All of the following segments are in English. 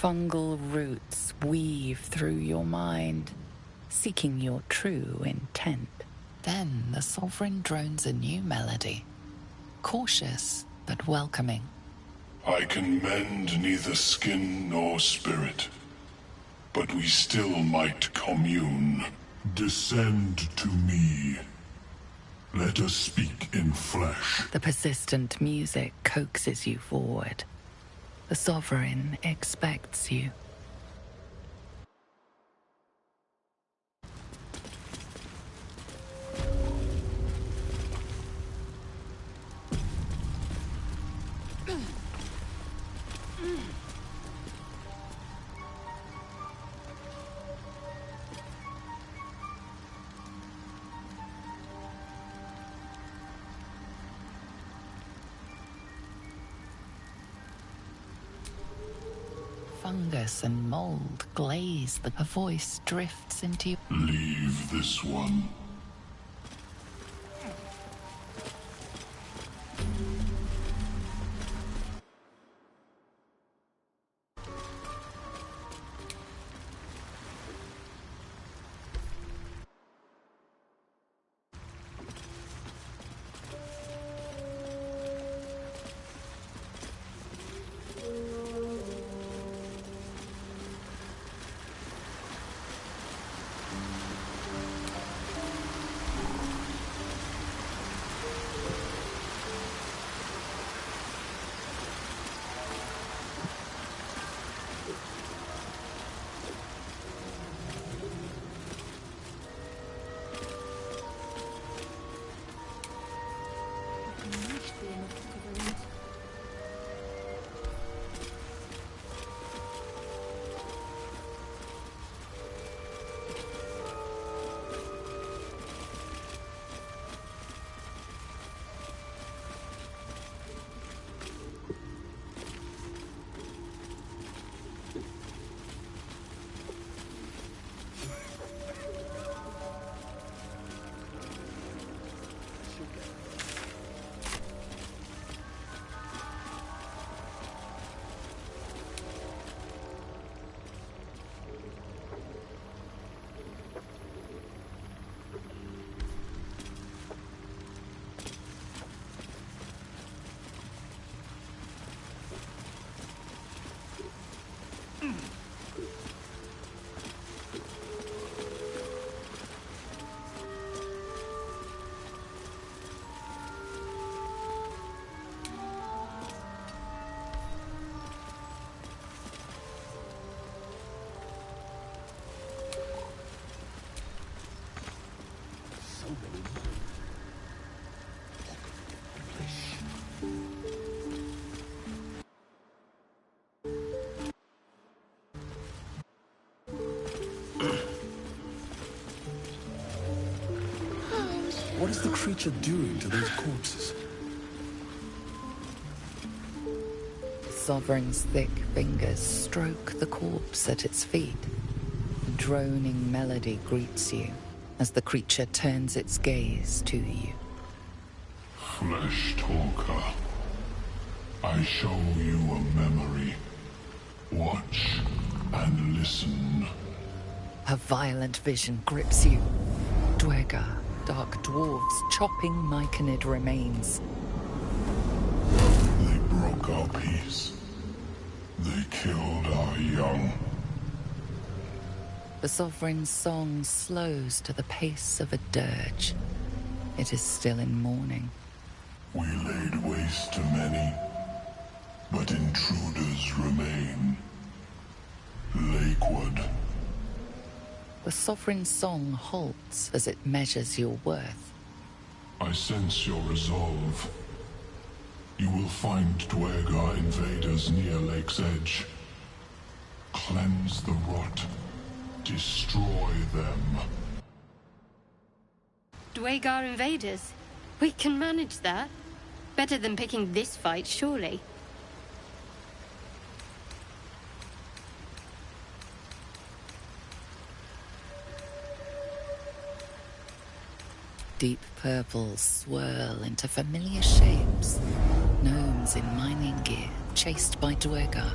Fungal roots weave through your mind, seeking your true intent. Then the sovereign drones a new melody, cautious but welcoming. I can mend neither skin nor spirit, but we still might commune. Descend to me. Let us speak in flesh. The persistent music coaxes you forward. The sovereign expects you. Fungus and mold glaze. A voice drifts into you. Leave this one. What is the creature doing to those corpses? Sovereign's thick fingers stroke the corpse at its feet. A droning melody greets you as the creature turns its gaze to you. Flesh talker, I show you a memory. Watch and listen. Her violent vision grips you. Dwegar, dark dwarves chopping myconid remains. They broke our peace. They killed our young. The sovereign's song slows to the pace of a dirge. It is still in mourning. We laid waste to many, but intruders remain. Lakewood. The sovereign's song halts as it measures your worth. I sense your resolve. You will find Dwegar invaders near Lake's Edge. Cleanse the rot. Destroy them. Dwegar invaders? We can manage that. Better than picking this fight, surely. Deep purples swirl into familiar shapes. Gnomes in mining gear, chased by Dwegar.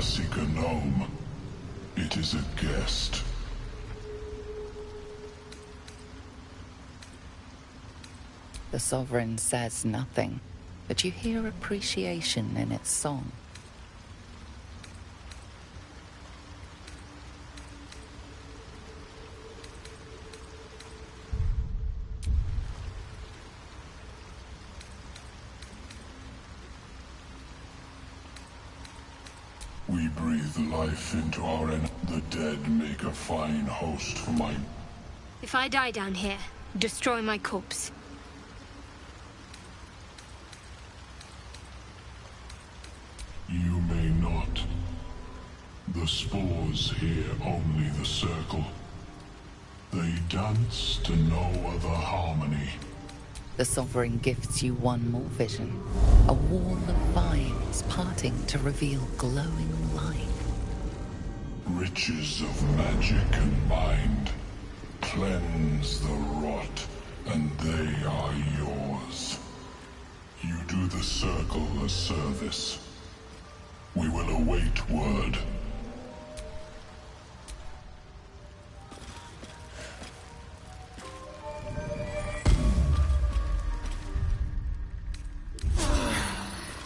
seek a gnome. It is a guest. The Sovereign says nothing, but you hear appreciation in its song. We breathe life into our the dead make a fine host for my... If I die down here, destroy my corpse. You may not. The spores hear only the circle. They dance to no other harmony. The Sovereign gifts you one more vision. A wall of vines parting to reveal glowing light. Riches of magic and mind. Cleanse the rot, and they are yours. You do the circle a service. We will await word.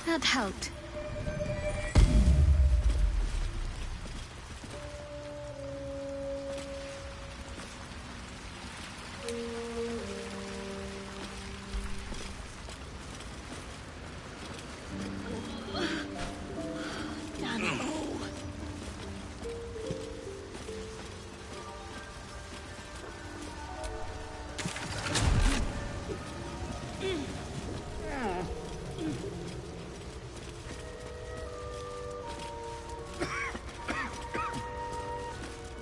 That helped.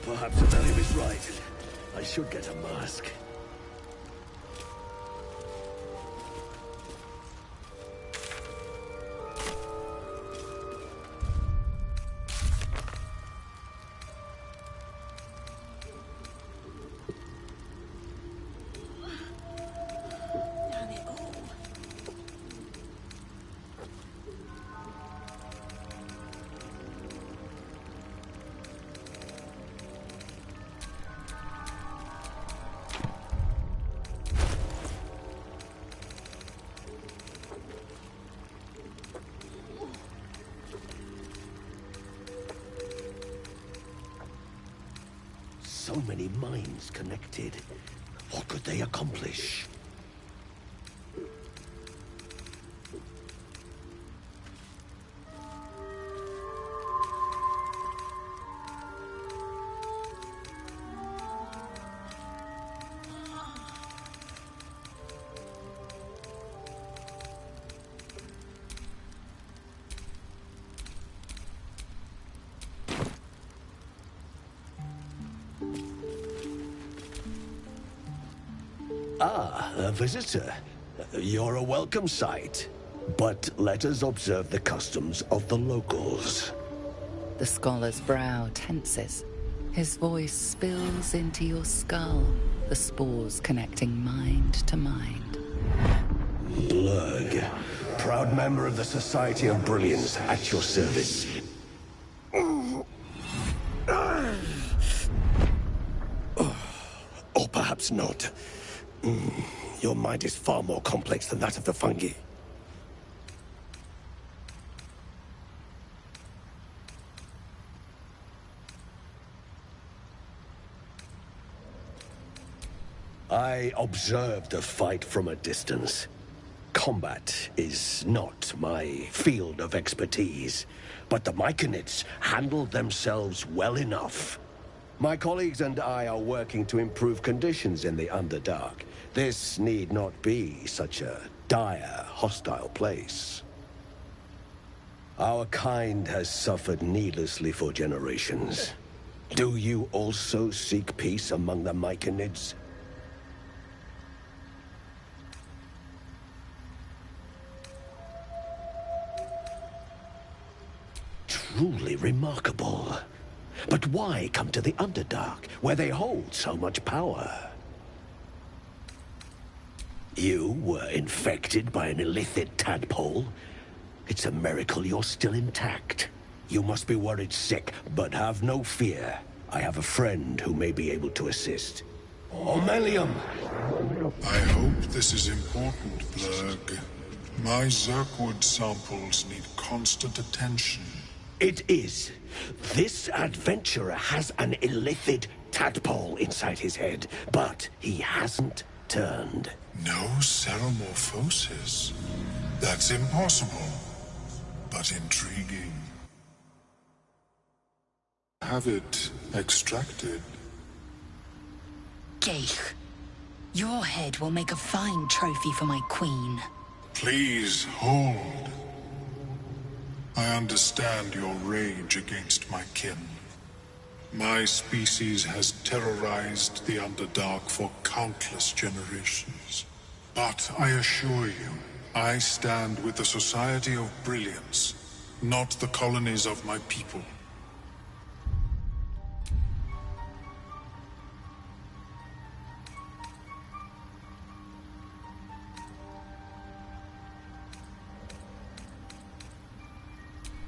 Perhaps Adelim is right. I should get a mask. So many minds connected. What could they accomplish? Ah, a visitor. You're a welcome sight. But let us observe the customs of the locals. The scholar's brow tenses. His voice spills into your skull, the spores connecting mind to mind. Blurg, proud member of the Society of Brilliance, at your service. Or perhaps not. Your mind is far more complex than that of the fungi. I observed the fight from a distance. Combat is not my field of expertise, but the Myconids handled themselves well enough. My colleagues and I are working to improve conditions in the Underdark. This need not be such a dire, hostile place. Our kind has suffered needlessly for generations. Do you also seek peace among the Myconids? Truly remarkable. But why come to the Underdark, where they hold so much power? You were infected by an illithid tadpole? It's a miracle you're still intact. You must be worried sick, but have no fear. I have a friend who may be able to assist. Omelium! I hope this is important, Blurg. My Zerkwood samples need constant attention. It is. This adventurer has an illithid tadpole inside his head, but he hasn't turned. No ceremorphosis. That's impossible, but intriguing. Have it extracted. Geich, your head will make a fine trophy for my queen. Please hold. I understand your rage against my kin. My species has terrorized the Underdark for countless generations. But I assure you, I stand with the Society of Brilliance, not the colonies of my people.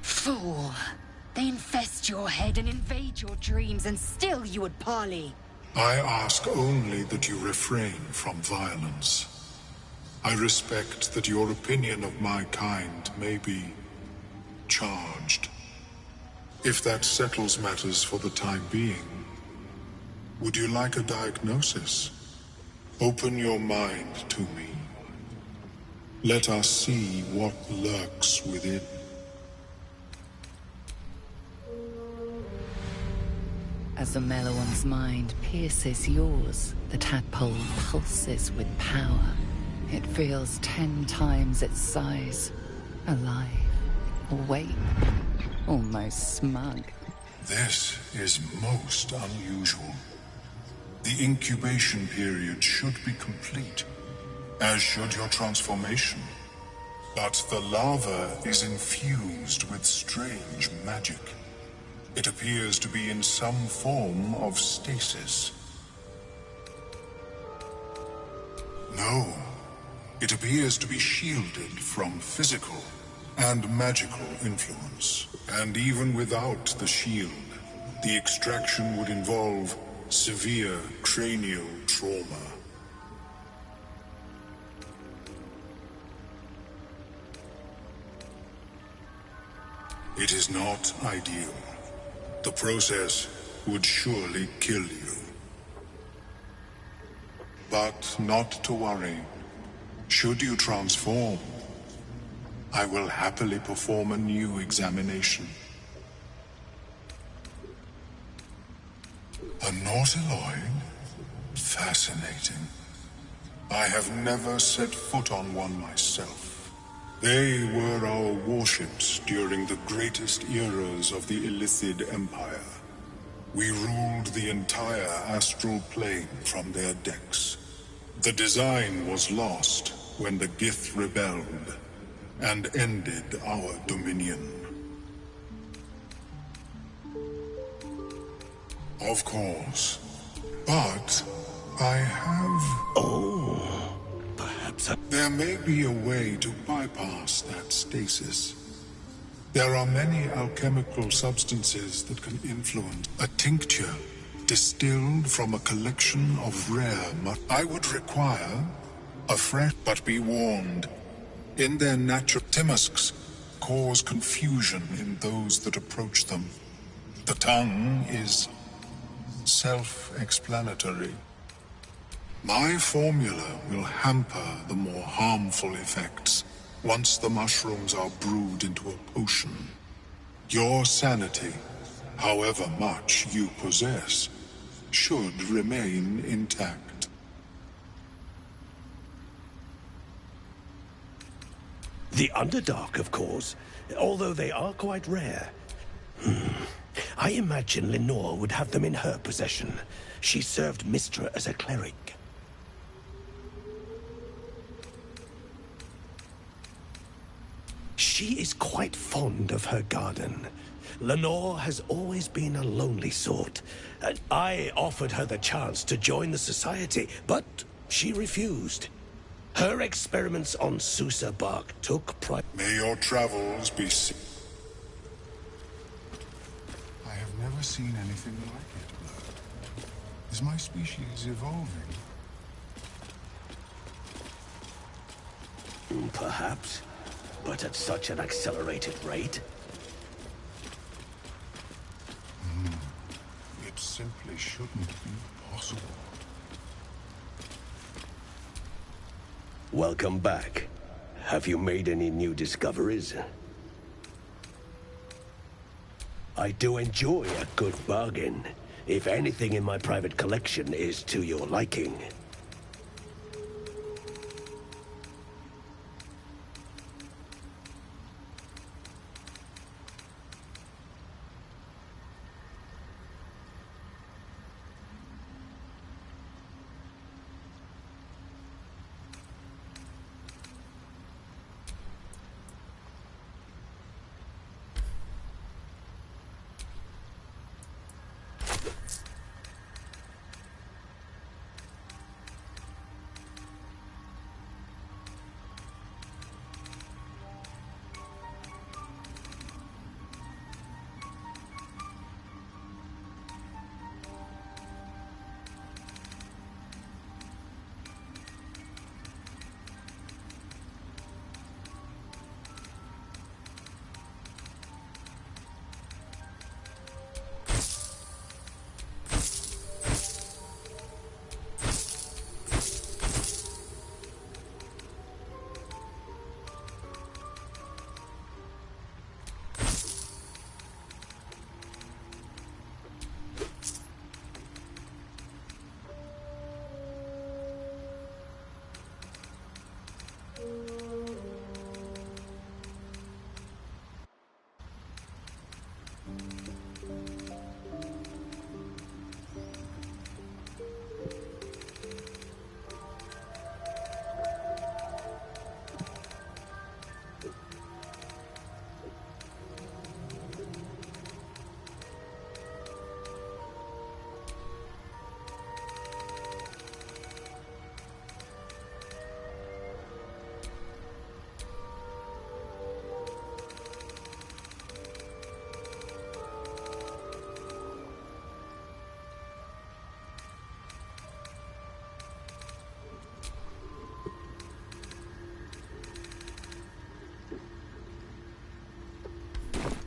Fool! They infest your head and invade your dreams, and still you would parley. I ask only that you refrain from violence. I respect that your opinion of my kind may be charged. If that settles matters for the time being, would you like a diagnosis? Open your mind to me. Let us see what lurks within. As the Meloan's mind pierces yours, the tadpole pulses with power. It feels 10 times its size. Alive, awake, almost smug. This is most unusual. The incubation period should be complete, as should your transformation. But the larva is infused with strange magic. It appears to be in some form of stasis. No, it appears to be shielded from physical and magical influence. And even without the shield, the extraction would involve severe cranial trauma. It is not ideal. The process would surely kill you. But not to worry. Should you transform, I will happily perform a new examination. A Nautiloid? Fascinating. I have never set foot on one myself. They were our warships during the greatest eras of the Illithid Empire. We ruled the entire astral plane from their decks. The design was lost when the Gith rebelled and ended our dominion. Of course. But I have... Oh, perhaps There may be a way to bypass that stasis. There are many alchemical substances that can influence a tincture distilled from a collection of rare I would require a fresh, but be warned. In their natural timusks cause confusion in those that approach them. The tongue is self-explanatory. My formula will hamper the more harmful effects once the mushrooms are brewed into a potion. Your sanity, however much you possess, should remain intact. the Underdark, of course, although they are quite rare. I imagine Lenore would have them in her possession. She served Mistra as a cleric. She is quite fond of her garden. Lenore has always been a lonely sort, and I offered her the chance to join the society, but she refused. Her experiments on Susa bark took pride. May your travels be safe. seen anything like it, Blur. Is my species evolving? Perhaps, but at such an accelerated rate. It simply shouldn't be possible. Welcome back. Have you made any new discoveries? I do enjoy a good bargain, if anything in my private collection is to your liking.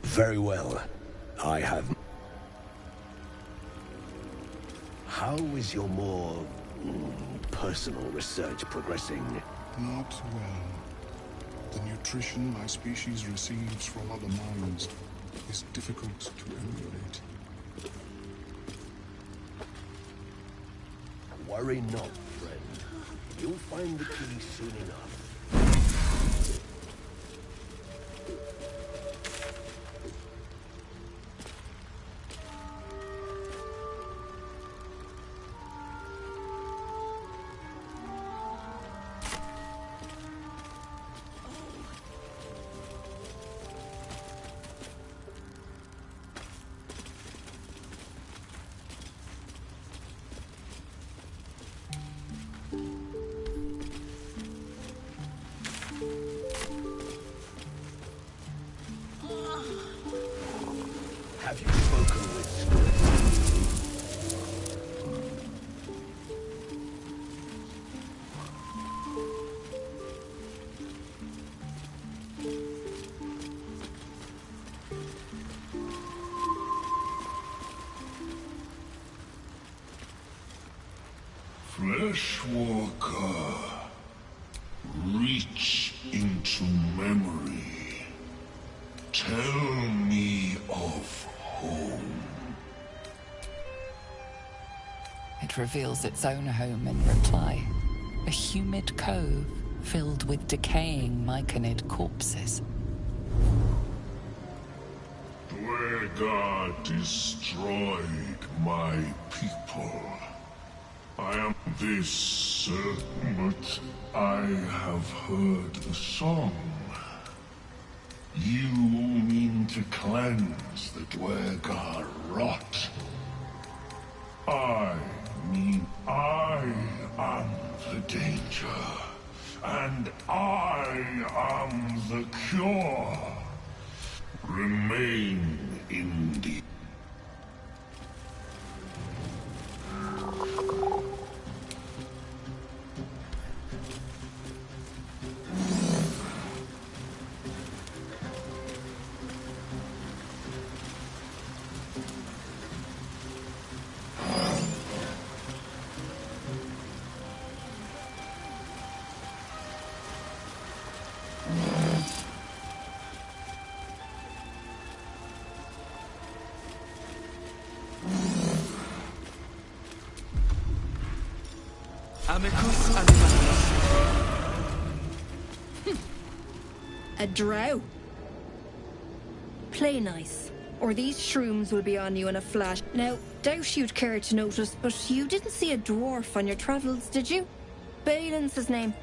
Very well. I have... How is your more... personal research progressing? Not well. The nutrition my species receives from other minds is difficult to emulate. Worry not, friend. You'll find the key soon enough. Have you spoken with Spirit? Fleshwalker, reach into memory. Tell me of home. It reveals its own home in reply. A humid cove filled with decaying myconid corpses. Dwegar destroyed my people. I am this certain, but I have heard the song. You mean to cleanse the Dwegar rot. I mean I am the danger, and I am the cure. Remain in the... Amicus animalis. A drow. Play nice, or these shrooms will be on you in a flash. Now, doubt you'd care to notice, but you didn't see a dwarf on your travels, did you? Balin's his name.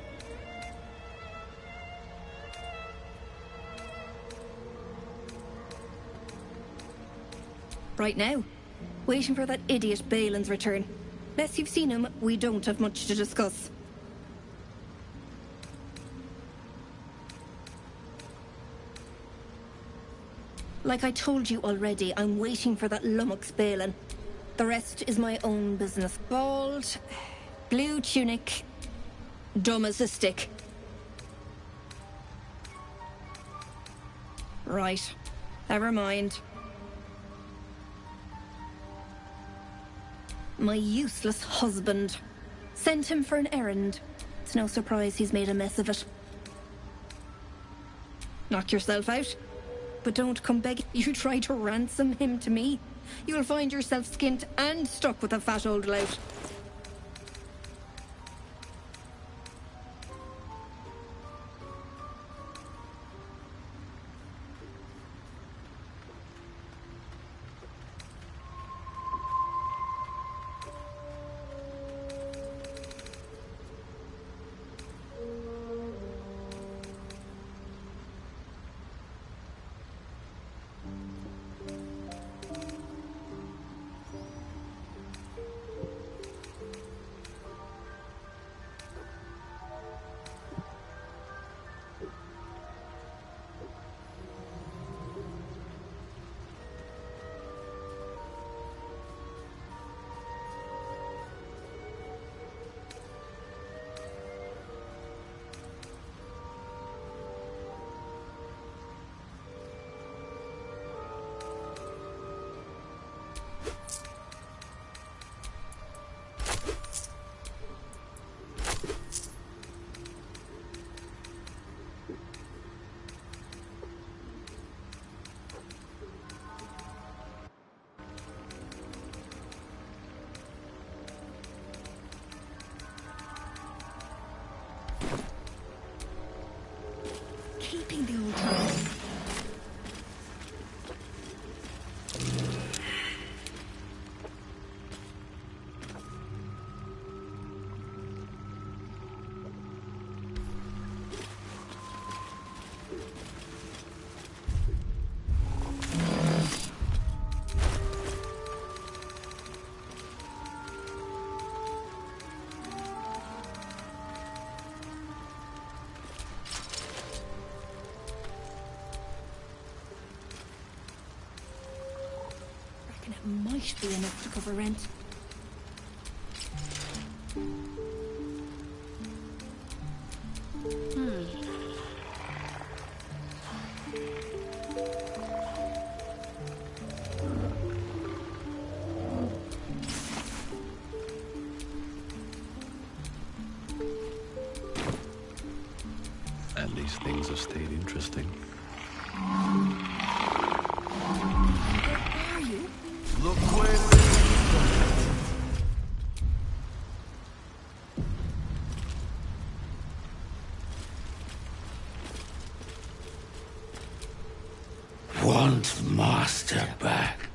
Right now, waiting for that idiot Balin's return. Unless you've seen him, we don't have much to discuss. Like I told you already, I'm waiting for that lummox Balin. The rest is my own business. Bald, blue tunic, dumb as a stick. Right, never mind. My useless husband. Sent him for an errand. It's no surprise he's made a mess of it. Knock yourself out. But don't come begging you try to ransom him to me. You'll find yourself skint and stuck with a fat old lout. Keeping the old time. Might be enough to cover rent. At least things have stayed interesting. Look where Want master back.